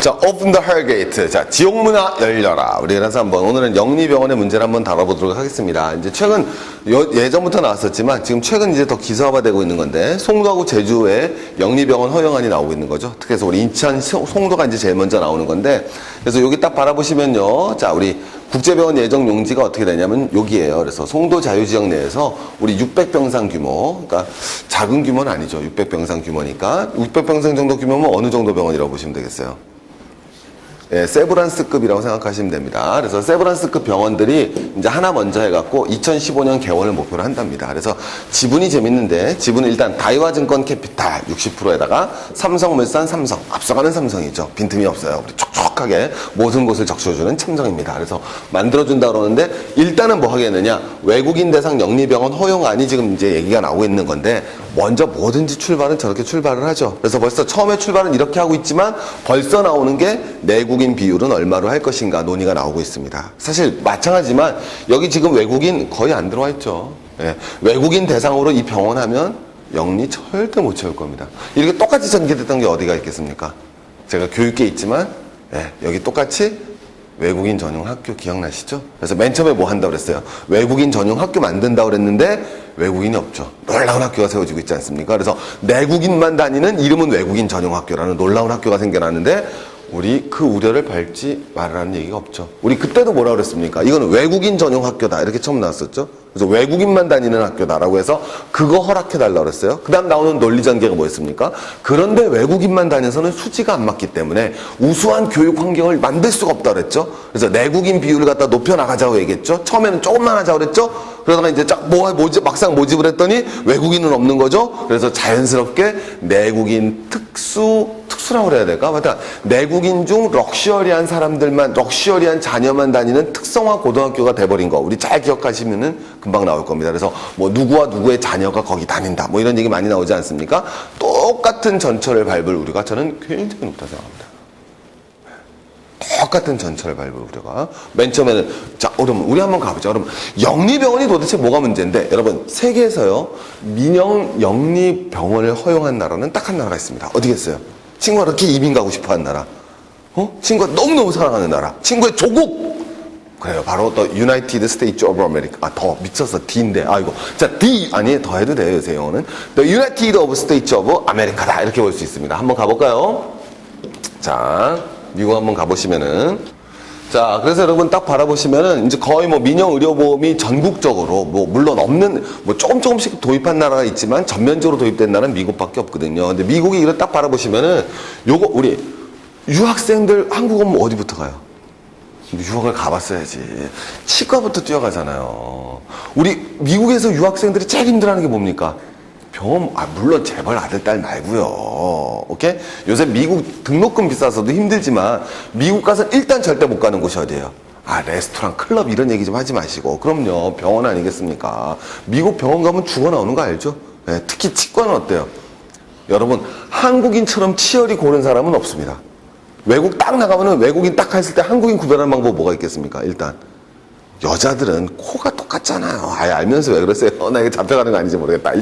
자, open the hell gate. 자, 지옥문화 열려라. 우리 그래서 한번 오늘은 영리병원의 문제를 한번 다뤄보도록 하겠습니다. 이제 최근 예전부터 나왔었지만 지금 최근 이제 더 기사화되고 있는 건데 송도하고 제주에 영리병원 허용안이 나오고 있는 거죠. 특히 우리 인천 송도가 이제 제일 먼저 나오는 건데 그래서 여기 딱 바라보시면요. 자, 우리 국제병원 예정 용지가 어떻게 되냐면 여기에요. 그래서 송도 자유지역 내에서 우리 600병상 규모, 그러니까 작은 규모는 아니죠. 600병상 규모니까 600병상 정도 규모면 어느 정도 병원이라고 보시면 되겠어요. 예, 세브란스급이라고 생각하시면 됩니다. 그래서 세브란스급 병원들이 이제 하나 먼저 해갖고 2015년 개원을 목표로 한답니다. 그래서 지분이 재밌는데 지분은 일단 다이와증권 캐피탈 60%에다가 삼성물산 삼성, 앞서가는 삼성이죠. 빈틈이 없어요. 우리 촉촉하게 모든 곳을 적셔주는 삼성입니다. 그래서 만들어준다 그러는데 일단은 뭐 하겠느냐, 외국인 대상 영리병원 허용안이 지금 이제 얘기가 나오고 있는 건데 먼저 뭐든지 출발은 저렇게 출발을 하죠. 그래서 벌써 처음에 출발은 이렇게 하고 있지만 벌써 나오는 게 내국인 비율은 얼마로 할 것인가 논의가 나오고 있습니다. 사실 마찬가지지만 여기 지금 외국인 거의 안 들어와 있죠. 예, 외국인 대상으로 이 병원 하면 영리 절대 못 채울 겁니다. 이렇게 똑같이 전개됐던 게 어디가 있겠습니까? 제가 교육계 있지만 예, 여기 똑같이 외국인 전용 학교 기억나시죠? 그래서 맨 처음에 뭐 한다고 그랬어요? 외국인 전용 학교 만든다고 그랬는데 외국인이 없죠. 놀라운 학교가 세워지고 있지 않습니까? 그래서 내국인만 다니는 이름은 외국인 전용 학교라는 놀라운 학교가 생겨났는데 우리 그 우려를 밟지 말라는 얘기가 없죠. 우리 그때도 뭐라고 그랬습니까? 이거는 외국인 전용 학교다 이렇게 처음 나왔었죠. 그래서 외국인만 다니는 학교다라고 해서 그거 허락해달라고 그랬어요. 그 다음 나오는 논리전개가 뭐였습니까? 그런데 외국인만 다녀서는 수지가 안 맞기 때문에 우수한 교육 환경을 만들 수가 없다고 그랬죠. 그래서 내국인 비율을 갖다 높여나가자고 얘기했죠. 처음에는 조금만 하자고 그랬죠. 그러다가 이제 막상 모집을 했더니 외국인은 없는 거죠. 그래서 자연스럽게 내국인 특수라고 그래야 될까? 하여튼 내국인 중 럭셔리한 사람들만, 럭셔리한 자녀만 다니는 특성화 고등학교가 돼버린 거. 우리 잘 기억하시면은 금방 나올 겁니다. 그래서 뭐 누구와 누구의 자녀가 거기 다닌다. 뭐 이런 얘기 많이 나오지 않습니까? 똑같은 전철을 밟을 우려가 저는 굉장히 높다고 생각합니다. 똑같은 전철을 밟을 우려가. 맨 처음에는, 자, 여러분, 우리 한번 가보죠. 여러분, 영리병원이 도대체 뭐가 문제인데, 여러분, 세계에서요, 민영 영리병원을 허용한 나라는 딱 한 나라가 있습니다. 어디겠어요? 친구가 그렇게 이민 가고 싶어 한 나라. 친구가 너무너무 사랑하는 나라. 친구의 조국! 그래요. 바로 더 유나이티드 스테이츠 오브 아메리카. 더 미쳤어. D인데. 아이고. 자, D 아니에요. 더 해도 돼요. 요새 영어는. The United of States of America다. 이렇게 볼 수 있습니다. 한번 가볼까요? 자, 미국 한번 가보시면은. 자, 그래서 여러분 딱 바라보시면은 이제 거의 뭐 민영 의료보험이 전국적으로 뭐 물론 없는 뭐 조금씩 도입한 나라가 있지만 전면적으로 도입된 나라는 미국밖에 없거든요. 근데 미국이 이거 딱 바라보시면은 요거 우리 유학생들 한국 오면 어디부터 가요? 유학을 가봤어야지. 치과부터 뛰어가잖아요. 우리 미국에서 유학생들이 제일 힘들어하는 게 뭡니까? 병원, 물론 재벌 아들, 딸 말고요. 오케이? 요새 미국 등록금 비싸서도 힘들지만 미국 가서 일단 절대 못 가는 곳이 어디예요? 레스토랑, 클럽 이런 얘기 좀 하지 마시고. 그럼요. 병원 아니겠습니까? 미국 병원 가면 죽어 나오는 거 알죠? 네, 특히 치과는 어때요? 여러분, 한국인처럼 치열이 고른 사람은 없습니다. 외국 딱 나가면은 외국인 딱 했을 때 한국인 구별하는 방법 뭐가 있겠습니까? 일단 여자들은 코가 똑같잖아요. 알면서 왜 그러세요? 나 이거 잡혀가는 거 아닌지 모르겠다.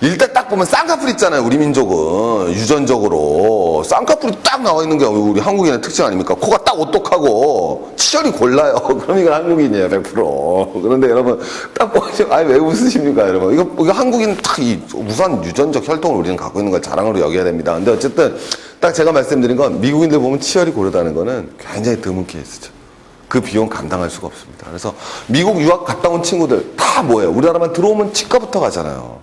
일단 딱 보면 쌍꺼풀 있잖아요. 우리 민족은 유전적으로 쌍꺼풀이 딱 나와 있는 게 우리 한국인의 특징 아닙니까? 코가 딱 오똑하고 치열이 골라요. 그럼 이건 한국인이에요, 100%. 그런데 여러분 딱 보시면 왜 웃으십니까, 여러분? 이거 한국인 딱 이 우수한 유전적 혈통을 우리는 갖고 있는 걸 자랑으로 여겨야 됩니다. 근데 어쨌든 딱 제가 말씀드린 건 미국인들 보면 치열이 고르다는 거는 굉장히 드문 케이스죠. 그 비용 감당할 수가 없습니다. 그래서 미국 유학 갔다 온 친구들 다 뭐예요? 우리나라만 들어오면 치과부터 가잖아요.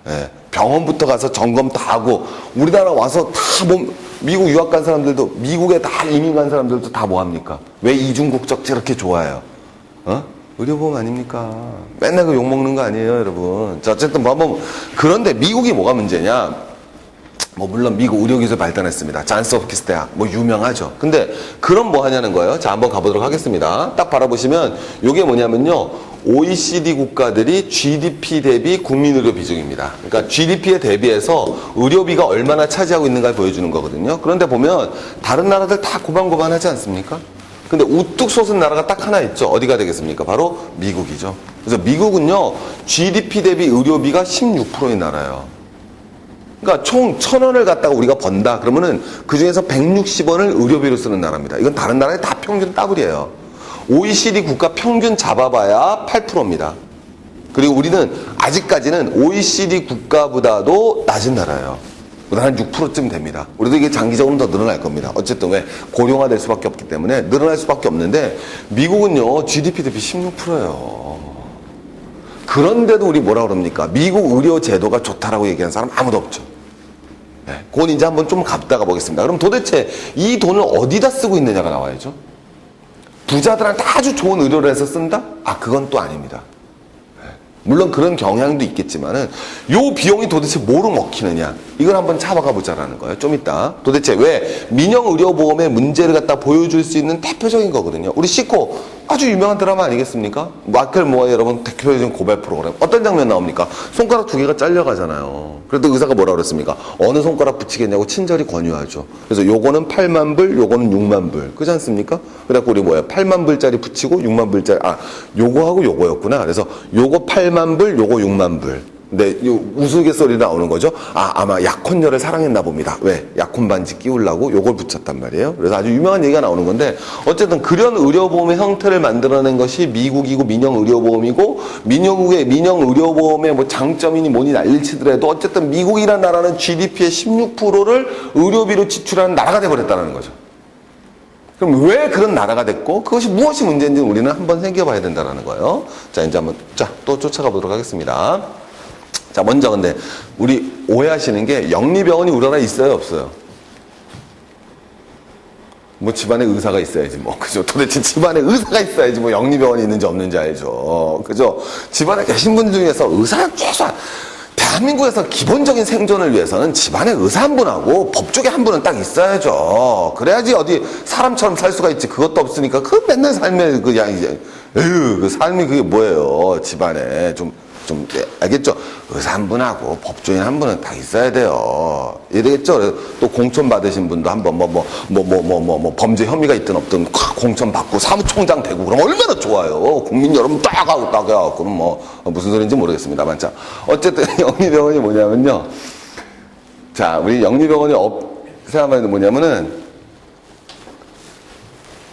예, 병원부터 가서 점검 다 하고 우리나라 와서 다 미국 유학 간 사람들도 미국에 다 이민 간 사람들도 다 뭐합니까? 왜 이중국적 저렇게 좋아해요? 의료보험 아닙니까? 맨날 그 욕먹는 거 아니에요, 여러분? 자, 어쨌든 그런데 미국이 뭐가 문제냐? 물론 미국 의료기술 발달했습니다. 잔스 홉킨스 대학 유명하죠. 근데 그럼 뭐 하냐는 거예요. 자, 한번 가보도록 하겠습니다. 딱 바라보시면 요게 뭐냐면요, OECD 국가들이 GDP 대비 국민의료 비중입니다. 그러니까 GDP에 대비해서 의료비가 얼마나 차지하고 있는가를 보여주는 거거든요. 그런데 보면 다른 나라들 다 고반고반하지 않습니까? 근데 우뚝 솟은 나라가 딱 하나 있죠. 어디가 되겠습니까? 바로 미국이죠. 그래서 미국은요, GDP 대비 의료비가 16%인 나라예요. 그러니까 총 1,000원을 갖다가 우리가 번다. 그러면은 그 중에서 160원을 의료비로 쓰는 나라입니다. 이건 다른 나라에 다 평균 더블이에요. OECD 국가 평균 잡아봐야 8%입니다. 그리고 우리는 아직까지는 OECD 국가보다도 낮은 나라예요. 한 6%쯤 됩니다. 우리도 이게 장기적으로 더 늘어날 겁니다. 어쨌든 왜? 고령화될 수밖에 없기 때문에 늘어날 수밖에 없는데 미국은요, GDP 대비 16%예요. 그런데도 우리 뭐라 그럽니까? 미국 의료 제도가 좋다라고 얘기하는 사람 아무도 없죠. 네, 그건 이제 한번 좀 갔다가 보겠습니다. 그럼 도대체 이 돈을 어디다 쓰고 있느냐가 나와야죠. 부자들한테 아주 좋은 의료를 해서 쓴다? 아, 그건 또 아닙니다. 물론 그런 경향도 있겠지만은 요 비용이 도대체 뭐로 먹히느냐, 이걸 한번 잡아가 보자라는 거예요. 좀 이따 도대체 왜 민영의료보험의 문제를 갖다 보여줄 수 있는 대표적인 거거든요. 우리 시코 아주 유명한 드라마 아니겠습니까? 마이클 모어 여러분 대표적인 고백 프로그램. 어떤 장면 나옵니까? 손가락 2개가 잘려가잖아요. 그래도 의사가 뭐라 그랬습니까? 어느 손가락 붙이겠냐고 친절히 권유하죠. 그래서 요거는 8만 불, 요거는 6만 불. 그렇지 않습니까? 그래갖고 우리 뭐야? 8만 불짜리 붙이고 6만 불짜리, 요거하고 요거였구나. 그래서 요거 8만 불, 요거 6만 불. 근데 우스갯소리 나오는 거죠. 아마 약혼녀를 사랑했나 봅니다. 왜? 약혼 반지 끼우려고 요걸 붙였단 말이에요. 그래서 아주 유명한 얘기가 나오는 건데, 어쨌든 그런 의료보험의 형태를 만들어낸 것이 미국이고 민영의료보험이고, 미국의 민영의료보험의 뭐 장점이니 뭐니 난리치더라도 어쨌든 미국이라는 나라는 GDP의 16%를 의료비로 지출하는 나라가 돼버렸다는 거죠. 그럼 왜 그런 나라가 됐고 그것이 무엇이 문제인지 우리는 한번 생각해봐야 된다는 거예요. 자, 이제 한번 또 쫓아가 보도록 하겠습니다. 자, 먼저 근데 우리 오해하시는 게 영리병원이 우리나라에 있어요, 없어요? 뭐 집안에 의사가 있어야지 뭐, 그죠? 도대체 집안에 의사가 있어야지 뭐 영리병원이 있는지 없는지 알죠, 그죠? 집안에 계신 분들 중에서 의사가 최소한 대한민국에서 기본적인 생존을 위해서는 집안에 의사 한 분하고 법조계 한 분은 딱 있어야죠. 그래야지 어디 사람처럼 살 수가 있지. 그것도 없으니까 그 맨날 삶에 그냥 이제 에휴, 그 삶이 그게 뭐예요? 집안에 좀 알겠죠? 의사 한 분하고 법조인 한 분은 다 있어야 돼요. 이해되겠죠? 또 공천 받으신 분도 한번 범죄 혐의가 있든 없든 공천 받고 사무총장 되고 그럼 얼마나 좋아요. 국민 여러분 딱 하고 딱 해갖고 뭐 무슨 소리인지 모르겠습니다만, 자, 어쨌든 영리병원이 뭐냐면요. 자, 우리 영리병원이 생각하면 뭐냐면은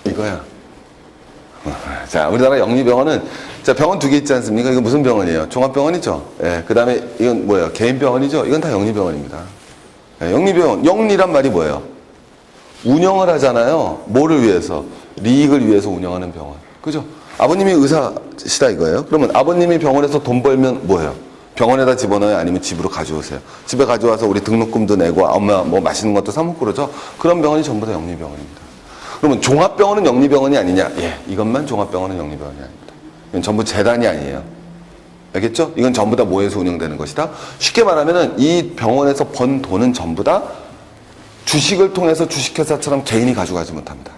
이거야. 자, 우리나라 영리병원은, 자, 병원 2개 있지 않습니까? 이거 무슨 병원이에요? 종합병원이죠. 예, 그 다음에 이건 뭐예요? 개인병원이죠? 이건 다 영리병원입니다. 예, 영리병원, 영리란 말이 뭐예요? 운영을 하잖아요. 뭐를 위해서? 리익을 위해서 운영하는 병원. 그죠? 아버님이 의사시다 이거예요. 그러면 아버님이 병원에서 돈 벌면 뭐예요? 병원에다 집어넣어요? 아니면 집으로 가져오세요? 집에 가져와서 우리 등록금도 내고 엄마 뭐 맛있는 것도 사 먹고 그러죠? 그런 병원이 전부 다 영리병원입니다. 그러면 종합병원은 영리병원이 아니냐? 예, 이것만 종합병원은 영리병원이 아닙니다. 이건 전부 재단이 아니에요. 알겠죠? 이건 전부 다 뭐에서 운영되는 것이다? 쉽게 말하면은 이 병원에서 번 돈은 전부 다 주식을 통해서 주식회사처럼 개인이 가져가지 못합니다.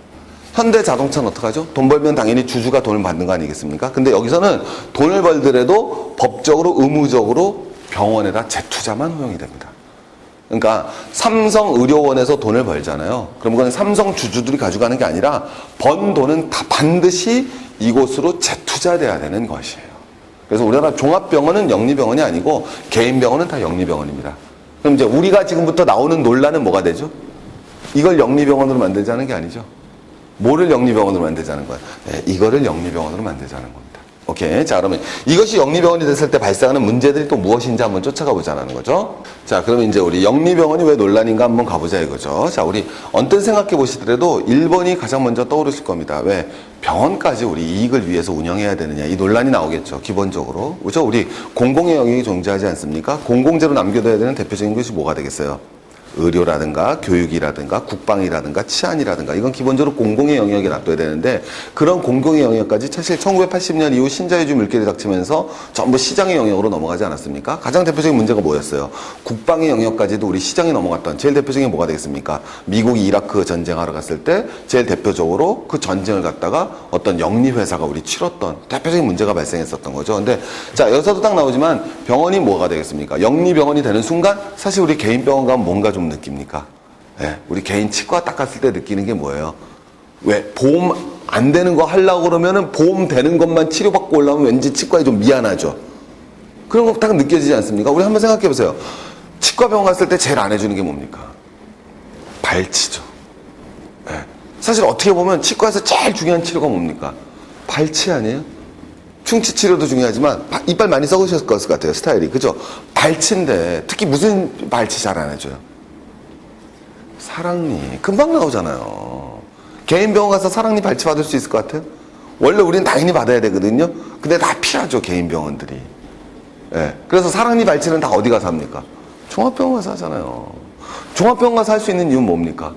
현대자동차는 어떡하죠? 돈 벌면 당연히 주주가 돈을 받는 거 아니겠습니까? 근데 여기서는 돈을 벌더라도 법적으로 의무적으로 병원에다 재투자만 허용이 됩니다. 그러니까 삼성의료원에서 돈을 벌잖아요. 그럼 그건 삼성 주주들이 가져가는 게 아니라 번 돈은 다 반드시 이곳으로 재투자돼야 되는 것이에요. 그래서 우리나라 종합병원은 영리병원이 아니고 개인병원은 다 영리병원입니다. 그럼 이제 우리가 지금부터 나오는 논란은 뭐가 되죠? 이걸 영리병원으로 만들자는 게 아니죠. 뭐를 영리병원으로 만들자는 거예요? 네, 이거를 영리병원으로 만들자는 겁니다. 오케이. 자, 그러면 이것이 영리병원이 됐을 때 발생하는 문제들이 또 무엇인지 한번 쫓아가 보자는 거죠. 자, 그러면 이제 우리 영리병원이 왜 논란인가 한번 가보자 이거죠. 자, 우리 언뜻 생각해 보시더라도 1번이 가장 먼저 떠오르실 겁니다. 왜? 병원까지 우리 이익을 위해서 운영해야 되느냐, 이 논란이 나오겠죠. 기본적으로. 그렇죠? 우리 공공의 영역이 존재하지 않습니까? 공공재로 남겨둬야 되는 대표적인 것이 뭐가 되겠어요? 의료라든가 교육이라든가 국방이라든가 치안이라든가, 이건 기본적으로 공공의 영역에 놔둬야 되는데, 그런 공공의 영역까지 사실 1980년 이후 신자유주의 물결이 닥치면서 전부 시장의 영역으로 넘어가지 않았습니까? 가장 대표적인 문제가 뭐였어요? 국방의 영역까지도 우리 시장이 넘어갔던, 제일 대표적인 게 뭐가 되겠습니까? 미국이 이라크 전쟁하러 갔을 때 제일 대표적으로 그 전쟁을 갖다가 어떤 영리회사가 우리 치렀던 대표적인 문제가 발생했었던 거죠. 근데 자, 여기서도 딱 나오지만 병원이 뭐가 되겠습니까? 영리병원이 되는 순간 사실 우리 개인 병원 가면 뭔가 좀 느낍니까? 예, 우리 개인 치과 딱 갔을 때 느끼는 게 뭐예요? 왜? 보험 안 되는 거 하려고 그러면은 보험 되는 것만 치료받고 올라오면 왠지 치과에 좀 미안하죠. 그런 거 딱 느껴지지 않습니까? 우리 한번 생각해 보세요. 치과병원 갔을 때 제일 안 해주는 게 뭡니까? 발치죠. 네. 사실 어떻게 보면 치과에서 제일 중요한 치료가 뭡니까? 발치 아니에요? 충치 치료도 중요하지만 이빨 많이 썩으셨을 것 같아요. 스타일이. 그죠? 발치인데 특히 무슨 발치 잘 안 해줘요? 사랑니. 금방 나오잖아요. 개인 병원 가서 사랑니 발치 받을 수 있을 것 같아요? 원래 우리는 당연히 받아야 되거든요. 근데 다 피하죠. 개인 병원들이. 예. 그래서 사랑니 발치는 다 어디 가서 합니까? 종합병원 가서 하잖아요. 종합병원 가서 할 수 있는 이유는 뭡니까?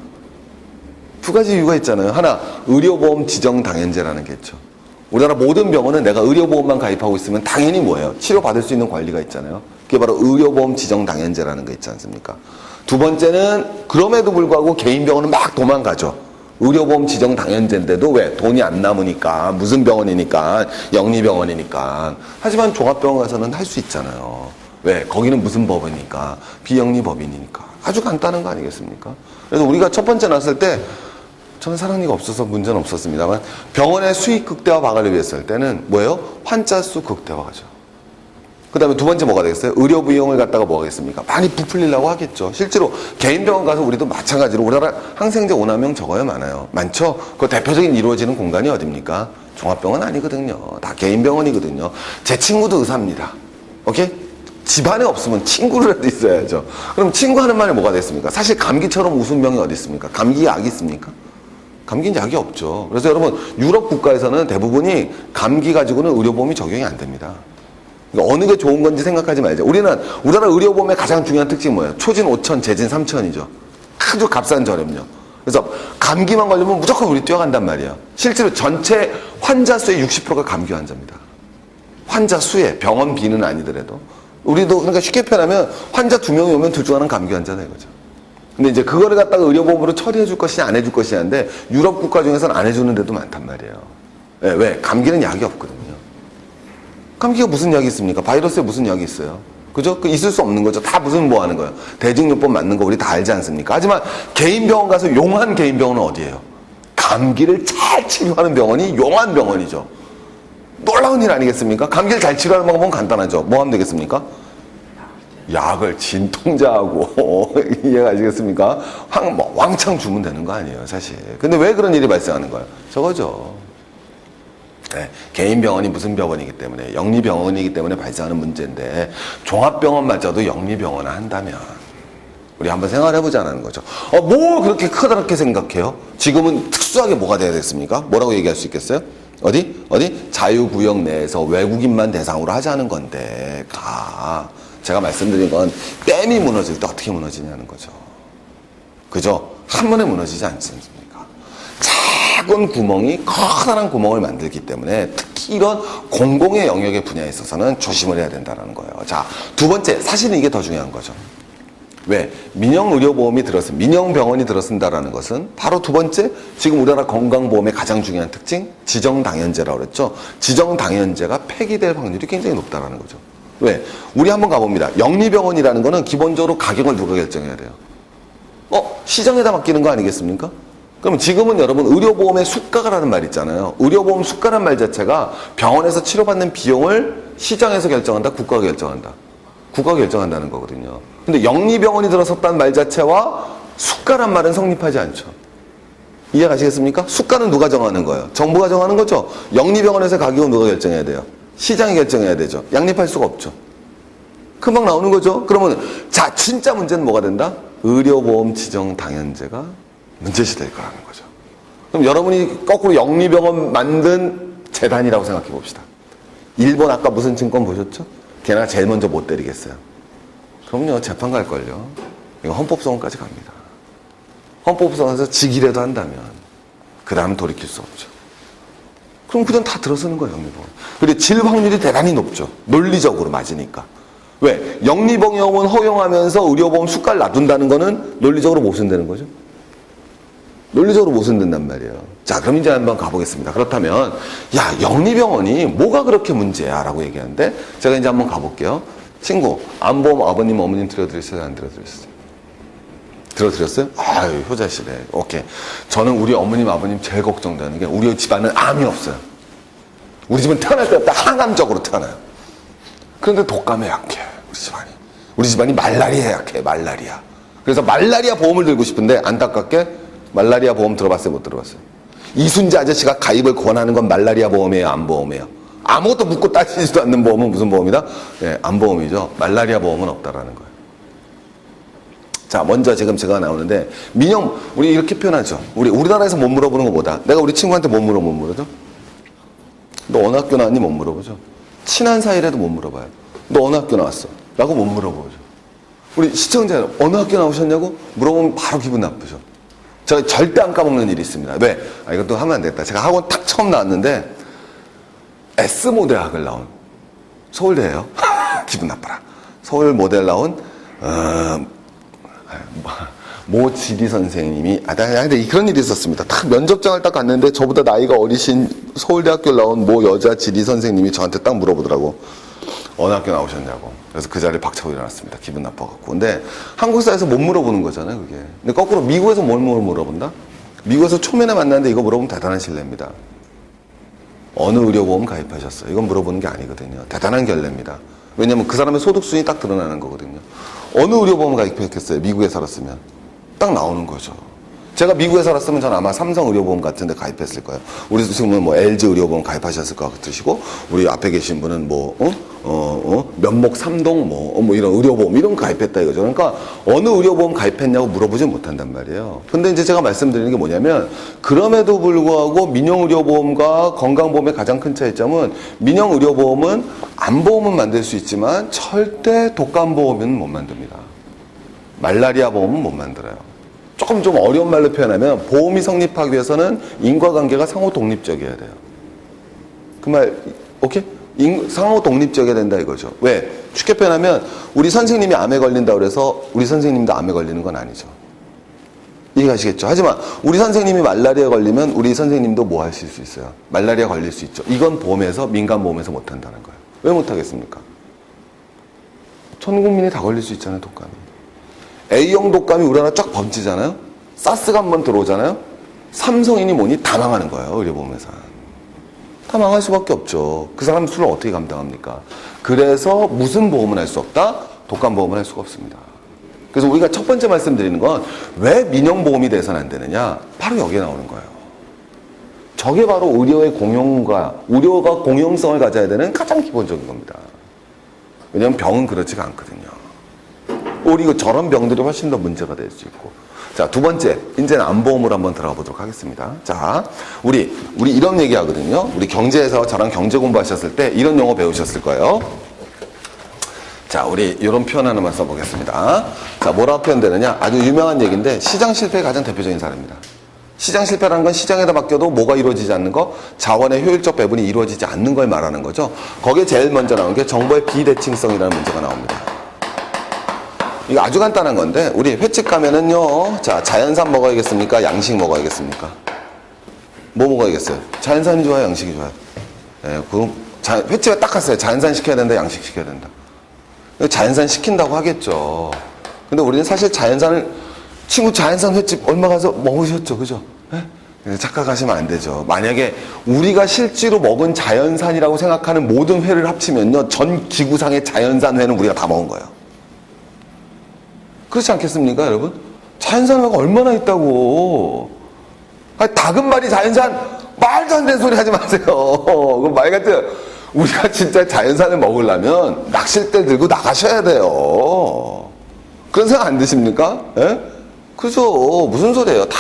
두 가지 이유가 있잖아요. 하나, 의료보험 지정당연제라는 게 있죠. 우리나라 모든 병원은 내가 의료보험만 가입하고 있으면 당연히 뭐예요? 치료받을 수 있는 권리가 있잖아요. 그게 바로 의료보험 지정당연제라는 게 있지 않습니까? 두 번째는 그럼에도 불구하고 개인 병원은 막 도망가죠. 의료보험 지정당연제인데도 왜? 돈이 안 남으니까. 무슨 병원이니까. 영리병원이니까. 하지만 종합병원 가서는 할 수 있잖아요. 왜? 거기는 무슨 법이니까. 비영리법인이니까. 아주 간단한 거 아니겠습니까? 그래서 우리가 첫 번째 났을 때 저는 사랑니가 없어서 문제는 없었습니다만 병원의 수익 극대화 방안을 위해서 할 때는 뭐예요? 환자 수 극대화죠. 그 다음에 두 번째 뭐가 되겠어요? 의료 비용을 갖다가 뭐가 겠습니까? 많이 부풀리려고 하겠죠. 실제로 개인 병원 가서 우리도 마찬가지로 우리나라 항생제 오남용 적어요? 많아요? 많죠? 그 대표적인 이루어지는 공간이 어딥니까? 종합병원 아니거든요. 다 개인 병원이거든요. 제 친구도 의사입니다. 오케이? 집안에 없으면 친구라도 있어야죠. 그럼 친구 하는 말이 뭐가 됐습니까? 사실 감기처럼 우스운 병이 어디 있습니까? 감기 약이 있습니까? 감기는 약이 없죠. 그래서 여러분 유럽 국가에서는 대부분이 감기 가지고는 의료보험이 적용이 안 됩니다. 그러니까 어느 게 좋은 건지 생각하지 말자. 우리나라 의료보험의 가장 중요한 특징이 뭐예요? 초진 5천, 재진 3천이죠. 아주 값싼 저렴요. 그래서 감기만 걸리면 무조건 우리 뛰어간단 말이에요. 실제로 전체 환자 수의 60%가 감기 환자입니다. 환자 수에 병원비는 아니더라도. 우리도 그러니까 쉽게 표현하면 환자 2명이 오면 둘 중 하나는 감기 환자다 이거죠. 근데 이제 그거를 갖다가 의료보험으로 처리해 줄 것이냐 안 해줄 것이냐인데 유럽 국가 중에서는 안 해주는 데도 많단 말이에요. 네, 왜? 감기는 약이 없거든요. 감기가 무슨 약이 있습니까? 바이러스에 무슨 약이 있어요? 그죠? 그 있을 수 없는 거죠. 다 무슨 뭐 하는 거예요? 대증요법 맞는 거 우리 다 알지 않습니까? 하지만 개인 병원 가서 용한 개인 병원은 어디예요? 감기를 잘 치료하는 병원이 용한 병원이죠. 놀라운 일 아니겠습니까? 감기를 잘 치료하는 방법은 간단하죠. 뭐 하면 되겠습니까? 약을 진통제하고 이해가시겠습니까? 왕창 주면 되는 거 아니에요, 사실. 근데 왜 그런 일이 발생하는 거예요? 저거죠. 네, 개인 병원이 무슨 병원이기 때문에 영리병원이기 때문에 발생하는 문제인데 종합병원마저도 영리병원을 한다면 우리 한번 생각해보자는 거죠. 뭐 그렇게 크다랗게 생각해요? 지금은 특수하게 뭐가 돼야 됐습니까? 뭐라고 얘기할 수 있겠어요? 어디? 자유구역 내에서 외국인만 대상으로 하자는 건데 제가 말씀드린 건 댐이 무너질 때 어떻게 무너지냐는 거죠. 그죠? 한 번에 무너지지 않습니까? 작은 구멍이 커다란 구멍을 만들기 때문에 특히 이런 공공의 영역의 분야에 있어서는 조심을 해야 된다는 거예요. 자, 두 번째, 사실은 이게 더 중요한 거죠. 왜? 민영의료보험이 민영병원이 들어선다라는 것은 바로 두 번째, 지금 우리나라 건강보험의 가장 중요한 특징, 지정당연제라고 그랬죠. 지정당연제가 폐기될 확률이 굉장히 높다라는 거죠. 왜? 우리 한번 가봅니다. 영리병원이라는 거는 기본적으로 가격을 누가 결정해야 돼요? 시장에다 맡기는 거 아니겠습니까? 그럼 지금은 여러분 의료보험의 수가라는 말 있잖아요. 의료보험 수가라는 말 자체가 병원에서 치료받는 비용을 시장에서 결정한다? 국가가 결정한다? 국가가 결정한다는 거거든요. 근데 영리병원이 들어섰다는 말 자체와 수가란 말은 성립하지 않죠. 이해가시겠습니까? 수가는 누가 정하는 거예요? 정부가 정하는 거죠. 영리병원에서 가격은 누가 결정해야 돼요? 시장이 결정해야 되죠. 양립할 수가 없죠. 금방 나오는 거죠. 그러면 자, 진짜 문제는 뭐가 된다? 의료보험 지정당연제가 문제시 될 거라는 거죠. 그럼 여러분이 거꾸로 영리병원 만든 재단이라고 생각해 봅시다. 일본 아까 무슨 증권 보셨죠? 걔네가 제일 먼저 못 때리겠어요. 그럼요, 재판 갈걸요. 이거 헌법소원까지 갑니다. 헌법소원에서 지기라도 한다면 그 다음은 돌이킬 수 없죠. 그럼 그냥 다 들어서는 거예요, 영리병원. 그리고 질 확률이 대단히 높죠. 논리적으로 맞으니까. 왜? 영리병원 허용하면서 의료보험 수가를 놔둔다는 거는 논리적으로 모순되는 거죠. 논리적으로 모순된단 말이에요. 자, 그럼 이제 한번 가보겠습니다. 그렇다면, 야, 영리병원이 뭐가 그렇게 문제야? 라고 얘기하는데, 제가 이제 한번 가볼게요. 친구, 안보험 아버님, 어머님 들어드렸어요? 안 들어드렸어요? 들어드렸어요? 아유, 효자시네. 오케이. 저는 우리 어머님, 아버님 제일 걱정되는 게 우리 집안은 암이 없어요. 우리 집은 태어날 때부터 항암적으로 태어나요. 그런데 독감에 약해, 우리 집안이. 우리 집안이 말라리아에 약해, 말라리아. 그래서 말라리아 보험을 들고 싶은데 안타깝게 말라리아 보험 들어봤어요, 못 들어봤어요? 이순재 아저씨가 가입을 권하는 건 말라리아 보험이에요, 암보험이에요? 아무것도 묻고 따지지도 않는 보험은 무슨 보험이다? 예, 암보험이죠. 말라리아 보험은 없다라는 거예요. 자, 먼저 지금 제가 나오는데, 민영, 우리 이렇게 표현하죠. 우리나라에서 못 물어보는 거 뭐다? 내가 우리 친구한테 못 물어보죠? 너 어느 학교 나왔니? 못 물어보죠. 친한 사이라도 못 물어봐요. 너 어느 학교 나왔어? 라고 못 물어보죠. 우리 시청자 여러분, 어느 학교 나오셨냐고 물어보면 바로 기분 나쁘죠. 제가 절대 안 까먹는 일이 있습니다. 왜? 이것도 하면 안 되겠다. 제가 학원 딱 처음 나왔는데, S 모델학을 나온, 서울대예요. 기분 나빠라. 서울 모델 나온, 모 지리 선생님이, 근데 그런 일이 있었습니다. 딱 면접장을 딱 갔는데 저보다 나이가 어리신 서울대학교 나온 모 여자 지리 선생님이 저한테 딱 물어보더라고. 어느 학교 나오셨냐고. 그래서 그 자리에 박차고 일어났습니다. 기분 나빠갖고. 근데 한국 사회에서 못 물어보는 거잖아요, 그게. 근데 거꾸로 미국에서 뭘 물어본다? 미국에서 초면에 만났는데 이거 물어보면 대단한 신뢰입니다. 어느 의료보험 가입하셨어요? 이건 물어보는 게 아니거든요. 대단한 결례입니다. 왜냐면 그 사람의 소득순이 딱 드러나는 거거든요. 어느 의료보험 가입했겠어요? 미국에 살았으면. 딱 나오는 거죠. 제가 미국에 살았으면 전 아마 삼성 의료보험 같은 데 가입했을 거예요. 우리 지금은 뭐 LG 의료보험 가입하셨을 것 같으시고, 우리 앞에 계신 분은 면목 삼동 이런 의료보험 이런 거 가입했다 이거죠. 그러니까 어느 의료보험 가입했냐고 물어보지 못한단 말이에요. 근데 이제 제가 말씀드리는 게 뭐냐면, 그럼에도 불구하고 민영의료보험과 건강보험의 가장 큰 차이점은, 민영의료보험은 암보험은 만들 수 있지만 절대 독감보험은 못 만듭니다. 말라리아 보험은 못 만들어요. 조금 좀 어려운 말로 표현하면, 보험이 성립하기 위해서는 인과관계가 상호 독립적이어야 돼요. 그 말 오케이? 상호 독립적이어야 된다 이거죠. 왜? 쉽게 표현하면, 우리 선생님이 암에 걸린다고 해서 우리 선생님도 암에 걸리는 건 아니죠. 이해가시겠죠? 하지만 우리 선생님이 말라리아 걸리면 우리 선생님도 뭐 하실 수 있어요? 말라리아 걸릴 수 있죠. 이건 보험에서, 민간보험에서 못 한다는 거예요. 왜 못 하겠습니까? 전 국민이 다 걸릴 수 있잖아요, 독감이. A형 독감이 우리나라 쫙 번지잖아요? 사스가 한번 들어오잖아요? 삼성이니 뭐니 다 망하는 거예요, 의료보험회사. 다 망할 수밖에 없죠. 그 사람 수를 어떻게 감당합니까? 그래서 무슨 보험은 할 수 없다? 독감보험은 할 수가 없습니다. 그래서 우리가 첫 번째 말씀드리는 건, 왜 민영보험이 돼서는 안 되느냐? 바로 여기에 나오는 거예요. 저게 바로 의료의 의료가 공용성을 가져야 되는 가장 기본적인 겁니다. 왜냐하면 병은 그렇지가 않거든요. 우리 저런 병들이 훨씬 더 문제가 될 수 있고. 자, 두 번째, 이제는 암보험으로 한번 들어가 보도록 하겠습니다. 자, 우리 이런 얘기 하거든요. 우리 경제에서 저랑 경제 공부하셨을 때 이런 용어 배우셨을 거예요. 자, 우리 이런 표현 하나만 써보겠습니다. 자, 뭐라고 표현되느냐? 아주 유명한 얘기인데, 시장 실패의 가장 대표적인 사례입니다. 시장 실패라는 건 시장에다 맡겨도 뭐가 이루어지지 않는 거, 자원의 효율적 배분이 이루어지지 않는 걸 말하는 거죠. 거기에 제일 먼저 나온 게 정보의 비대칭성이라는 문제가 나옵니다. 이거 아주 간단한 건데, 우리 횟집 가면은요, 자, 자연산 먹어야겠습니까? 양식 먹어야겠습니까? 뭐 먹어야겠어요? 자연산이 좋아요? 양식이 좋아요? 횟집에 딱 갔어요. 자연산 시켜야 된다, 양식 시켜야 된다. 자연산 시킨다고 하겠죠. 근데 우리는 사실 친구 자연산 횟집 얼마 가서 먹으셨죠, 그죠? 네? 착각하시면 안 되죠. 만약에 우리가 실제로 먹은 자연산이라고 생각하는 모든 회를 합치면요, 전 지구상의 자연산 회는 우리가 다 먹은 거예요. 그렇지 않겠습니까, 여러분? 자연산 회가 얼마나 있다고. 닭은 말이 자연산, 말도 안 되는 소리 하지 마세요. 그 말 같아요. 우리가 진짜 자연산을 먹으려면 낚싯대 들고 나가셔야 돼요. 그런 생각 안 드십니까? 예? 그죠? 무슨 소리예요? 다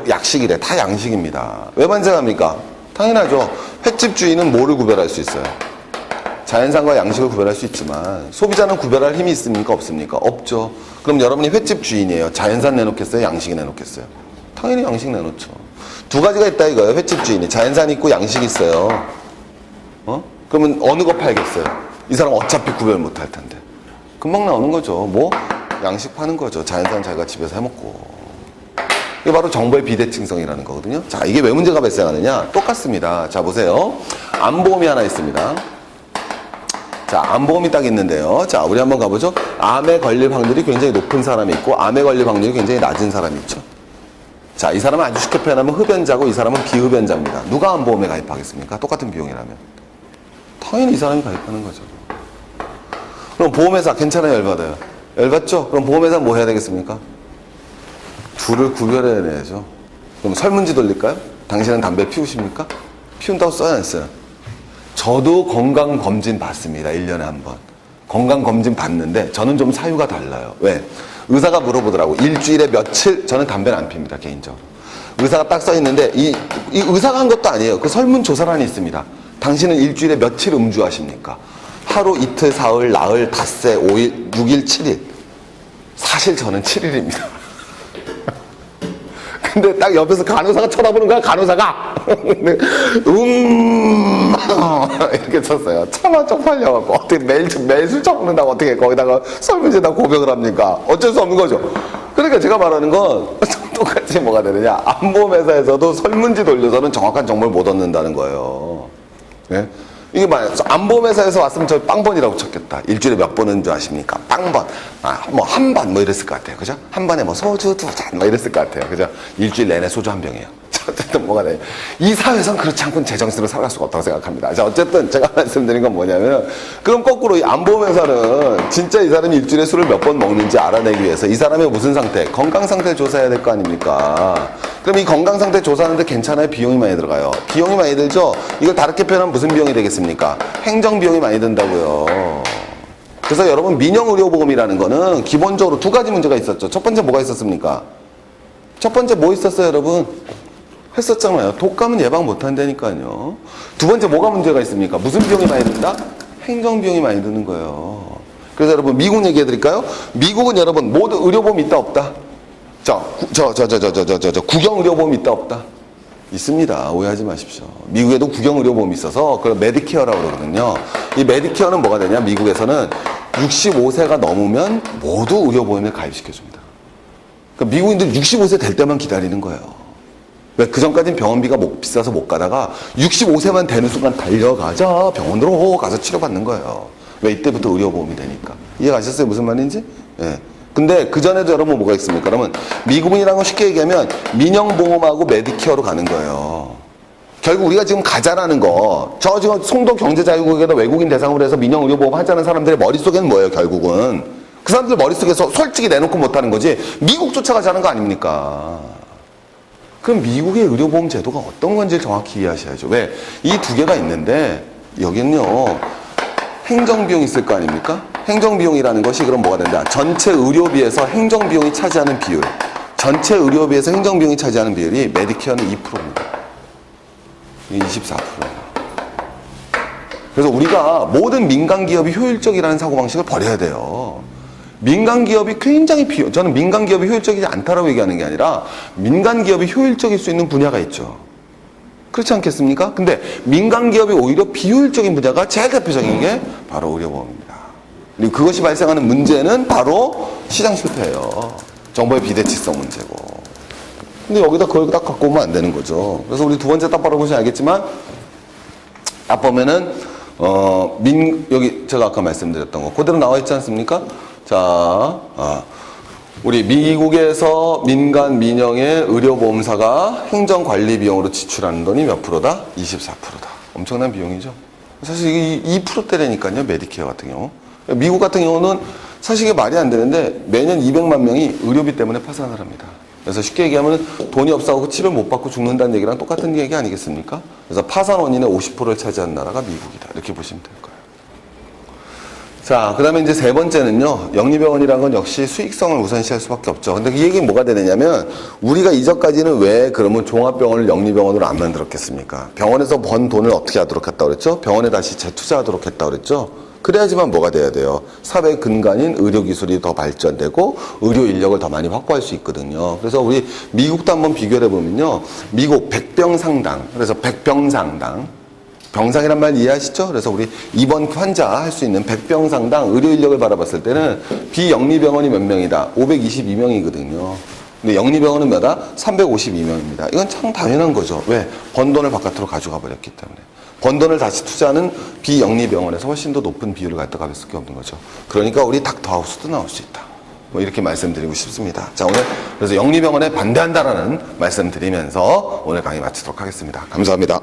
약식이래. 다 양식입니다. 왜 반성합니까? 당연하죠. 횟집 주인은 뭐를 구별할 수 있어요? 자연산과 양식을 구별할 수 있지만, 소비자는 구별할 힘이 있습니까? 없습니까? 없죠. 그럼 여러분이 횟집 주인이에요. 자연산 내놓겠어요? 양식 내놓겠어요? 당연히 양식 내놓죠. 두 가지가 있다 이거예요. 횟집 주인이. 자연산 있고 양식 있어요. 그러면 어느 거 팔겠어요? 이 사람 어차피 구별 못 할 텐데. 금방 나오는 거죠. 양식 파는 거죠. 자연산 자기가 집에서 해먹고. 이게 바로 정보의 비대칭성이라는 거거든요. 자, 이게 왜 문제가 발생하느냐? 똑같습니다. 자, 보세요. 암보험이 하나 있습니다. 자, 암보험이 딱 있는데요. 자, 우리 한번 가보죠. 암에 걸릴 확률이 굉장히 높은 사람이 있고, 암에 걸릴 확률이 굉장히 낮은 사람이 있죠. 자, 이 사람은 아주 쉽게 표현하면 흡연자고, 이 사람은 비흡연자입니다. 누가 암보험에 가입하겠습니까? 똑같은 비용이라면. 당연히 이 사람이 가입하는 거죠. 그럼 보험회사 괜찮아요, 열받아요? 열받죠? 그럼 보험회사 뭐 해야 되겠습니까? 둘을 구별해내야죠. 그럼 설문지 돌릴까요? 당신은 담배 피우십니까? 피운다고 써야 안 써요? 저도 건강검진 받습니다. 1년에 한 번. 건강검진 받는데 저는 좀 사유가 달라요. 왜? 의사가 물어보더라고. 일주일에 며칠? 저는 담배는 안 핍니다, 개인적으로. 의사가 딱 써 있는데 이 의사가 한 것도 아니에요. 그 설문조사란이 있습니다. 당신은 일주일에 며칠 음주하십니까? 하루, 이틀, 사흘, 나흘, 닷새, 5일, 6일, 7일. 사실 저는 7일입니다. 근데 딱 옆에서 간호사가 쳐다보는 거야, 간호사가. 이렇게 쳤어요. 차만 쪽팔려갖고. 어떻게 매일 술 처먹는다고 어떻게 거기다가 설문지에다 고백을 합니까? 어쩔 수 없는 거죠. 그러니까 제가 말하는 건 똑같이 뭐가 되느냐. 안보험회사에서도 설문지 돌려서는 정확한 정보를 못 얻는다는 거예요. 네? 이게 말이야. 안보험회사에서 왔으면 저 빵번이라고 쳤겠다. 일주일에 몇 번은 줄 아십니까? 빵번. 뭐 한 번 뭐 이랬을 것 같아요. 그죠? 한 번에 뭐 소주 2잔 뭐 이랬을 것 같아요. 그죠? 일주일 내내 소주 한 병이에요. 어쨌든 뭐가 돼. 이 사회에선 그렇지 않고는 제 정신으로 살아갈 수가 없다고 생각합니다. 자, 어쨌든 제가 말씀드린 건 뭐냐면, 그럼 거꾸로 이 안보험회사는 진짜 이 사람이 일주일에 술을 몇 번 먹는지 알아내기 위해서 이 사람의 무슨 상태? 건강 상태를 조사해야 될 거 아닙니까? 그럼 이 건강 상태 조사하는데 괜찮아요? 비용이 많이 들어가요. 비용이 많이 들죠? 이걸 다르게 표현하면 무슨 비용이 되겠습니까? 행정 비용이 많이 든다고요. 그래서 여러분, 민영의료보험이라는 거는 기본적으로 두 가지 문제가 있었죠. 첫 번째 뭐가 있었습니까? 첫 번째 뭐 있었어요, 여러분? 했었잖아요. 독감은 예방 못 한다니까요. 두 번째 뭐가 문제가 있습니까? 무슨 비용이 많이 든다? 행정 비용이 많이 드는 거예요. 그래서 여러분, 미국 얘기해 드릴까요? 미국은 여러분 모두 의료보험 있다 없다? 구경 의료보험 있다 없다? 있습니다. 오해하지 마십시오. 미국에도 구경 의료보험이 있어서 그걸 메디케어라고 그러거든요. 이 메디케어는 뭐가 되냐? 미국에서는 65세가 넘으면 모두 의료보험에 가입시켜 줍니다. 그러니까 미국인들 65세 될 때만 기다리는 거예요. 왜? 그 전까지는 병원비가 비싸서 못 가다가 65세만 되는 순간 달려가자 병원으로 가서 치료받는 거예요. 왜? 이때부터 의료보험이 되니까. 이해가셨어요? 무슨 말인지? 예. 근데 그전에도 여러분 뭐가 있습니까? 그러면 미국인이라는 건 쉽게 얘기하면 민영보험하고 메디케어로 가는 거예요. 결국 우리가 지금 가자라는 거, 저 지금 송도 경제자유국에다 외국인 대상으로 해서 민영의료보험 하자는 사람들의 머릿속에는 뭐예요, 결국은? 그 사람들 머릿속에서 솔직히 내놓고 못하는 거지 미국 쫓아가자는 거 아닙니까? 그럼 미국의 의료보험 제도가 어떤 건지 정확히 이해하셔야죠. 왜? 이 두 개가 있는데 여기는요 행정비용이 있을 거 아닙니까? 행정비용이라는 것이 그럼 뭐가 된다? 전체 의료비에서 행정비용이 차지하는 비율, 전체 의료비에서 행정비용이 차지하는 비율이 메디케어는 2%입니다. 24%예요. 그래서 우리가 모든 민간기업이 효율적이라는 사고방식을 버려야 돼요. 민간기업이 굉장히 저는 민간기업이 효율적이지 않다라고 얘기하는 게 아니라 민간기업이 효율적일 수 있는 분야가 있죠. 그렇지 않겠습니까? 근데 민간기업이 오히려 비효율적인 분야가 제일 대표적인 게 바로 의료보험입니다. 그리고 그것이 발생하는 문제는 바로 시장 실패예요. 정보의 비대칭성 문제고. 근데 여기다 그걸 딱 갖고 오면 안 되는 거죠. 그래서 우리 두 번째 딱 바라보시면 알겠지만 딱 보면은 여기 제가 아까 말씀드렸던 거 그대로 나와 있지 않습니까? 자, 우리 미국에서 민간 민영의 의료보험사가 행정관리 비용으로 지출하는 돈이 몇 프로다? 24%다. 엄청난 비용이죠. 사실 이게 2%대라니까요, 메디케어 같은 경우. 미국 같은 경우는 사실 이게 말이 안 되는데 매년 200만 명이 의료비 때문에 파산을 합니다. 그래서 쉽게 얘기하면 돈이 없어서 치료 못 받고 죽는다는 얘기랑 똑같은 얘기 아니겠습니까? 그래서 파산 원인의 50%를 차지한 나라가 미국이다. 이렇게 보시면 될 거예요. 자, 그 다음에 이제 세 번째는요, 영리병원이라는 건 역시 수익성을 우선시할 수밖에 없죠. 근데 그 얘기는 뭐가 되느냐면, 우리가 이전까지는 왜 그러면 종합병원을 영리병원으로 안 만들었겠습니까? 병원에서 번 돈을 어떻게 하도록 했다고 그랬죠? 병원에 다시 재투자하도록 했다고 그랬죠? 그래야지만 뭐가 돼야 돼요? 사회 근간인 의료기술이 더 발전되고, 의료 인력을 더 많이 확보할 수 있거든요. 그래서 우리 미국도 한번 비교를 해보면요, 미국 100병상당, 그래서 100병상당, 병상이란 말 이해하시죠? 그래서 우리 입원 환자 할 수 있는 100병상당 의료 인력을 바라봤을 때는 비영리병원이 몇 명이다? 522명이거든요. 근데 영리병원은 몇다? 352명입니다. 이건 참 당연한 거죠. 왜? 번 돈을 바깥으로 가져가 버렸기 때문에. 번 돈을 다시 투자하는 비영리병원에서 훨씬 더 높은 비율을 가져갈 수밖에 없는 거죠. 그러니까 우리 닥터하우스도 나올 수 있다. 뭐 이렇게 말씀드리고 싶습니다. 자, 오늘 그래서 영리병원에 반대한다라는 말씀 드리면서 오늘 강의 마치도록 하겠습니다. 감사합니다.